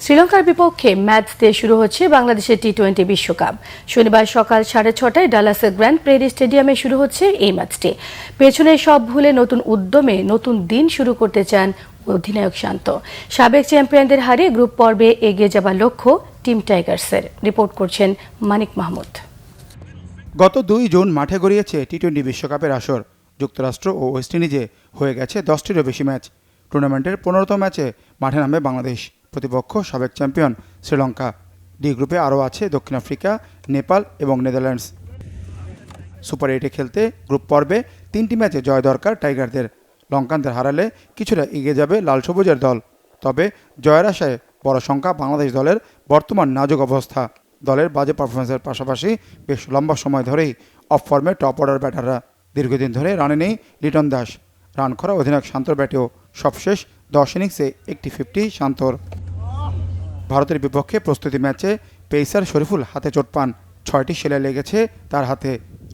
শ্রীলঙ্কার বিপক্ষে ম্যাচ দিয়ে শুরু হচ্ছে বাংলাদেশের টি-20 বিশ্বকাপ। শনিবার সকাল 6:30টায় ডালাসের গ্র্যান্ড প্রেরি স্টেডিয়ামে শুরু হচ্ছে এই ম্যাচটি। পেছনে সব ভুলে নতুন উদ্যমে নতুন দিন শুরু করতে চান অধিনায়ক শান্ত। সাবেক চ্যাম্পিয়নদের হারিয়ে গ্রুপ পর্বে এগিয়ে যাবার লক্ষ্য টিম টাইগার্সের। রিপোর্ট করছেন মানিক মাহমুদ। গত 2 জুন মাঠে গড়িয়েছে টি-20 বিশ্বকাপের আসর। যুক্তরাষ্ট্র ও ওয়েস্ট ইন্ডিজে হয়ে গেছে 10টিরও বেশি ম্যাচ। টুর্নামেন্টের 15তম ম্যাচে মাঠে নামবে বাংলাদেশ। প্রতিপক্ষ সাবেক চ্যাম্পিয়ন শ্রীলঙ্কা। ডি গ্রুপে আরও আছে দক্ষিণ আফ্রিকা, নেপাল এবং নেদারল্যান্ডস। সুপার 8-এ খেলতে গ্রুপ পর্বে 3টি ম্যাচে জয় দরকার টাইগারদের। লঙ্কানদের হারালে কিছুটা এগিয়ে যাবে লাল সবুজের দল। তবে জয়ের আশায় বড় সংখ্যা বাংলাদেশ দলের বর্তমান নাজুক অবস্থা। দলের বাজে পারফরমেন্সের পাশাপাশি বেশ লম্বা সময় ধরেই অফ ফর্মে টপ অর্ডার ব্যাটাররা। দীর্ঘদিন ধরে রানে নেই লিটন দাস। রান করা অধিনায়ক শান্তর ব্যাটেও সবশেষ 10 ইনিংসে একটি 50 শান্তর। ভারতের বিপক্ষে প্রস্তুতি ম্যাচে পেসার শরীফুল হাতে চোট পান। 6টি সেলাই লেগেছে তার হাতে।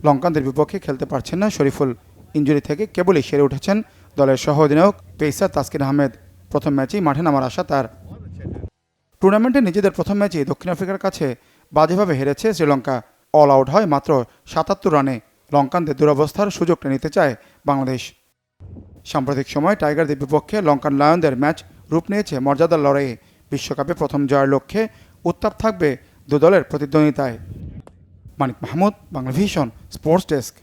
লঙ্কানদের বিপক্ষে খেলতে পারছেন না শরীফুল। ইঞ্জুরি থেকে কেবলই সেরে উঠেছেন দলের সহ অধিনায়ক পেসার তাসকিন আহমেদ। প্রথম ম্যাচেই মাঠে নামার আশা তার। টুর্নামেন্টে নিজেদের প্রথম ম্যাচেই দক্ষিণ আফ্রিকার কাছে বাজেভাবে হেরেছে শ্রীলঙ্কা। অল আউট হয় মাত্র 77 রানে। লঙ্কানদের দুরবস্থার সুযোগটা নিতে চায় বাংলাদেশ। সাম্প্রতিক সময় টাইগারদের বিপক্ষে লঙ্কান লায়নদের ম্যাচ রূপ নিয়েছে মর্যাদার লড়াইয়ে। বিশ্বকাপে প্রথম জয়ের লক্ষ্যে উত্তাপ থাকবে দু দলের প্রতিদ্বন্দ্বিতায়। Manik Mahmud, Bangla vision, sports desk.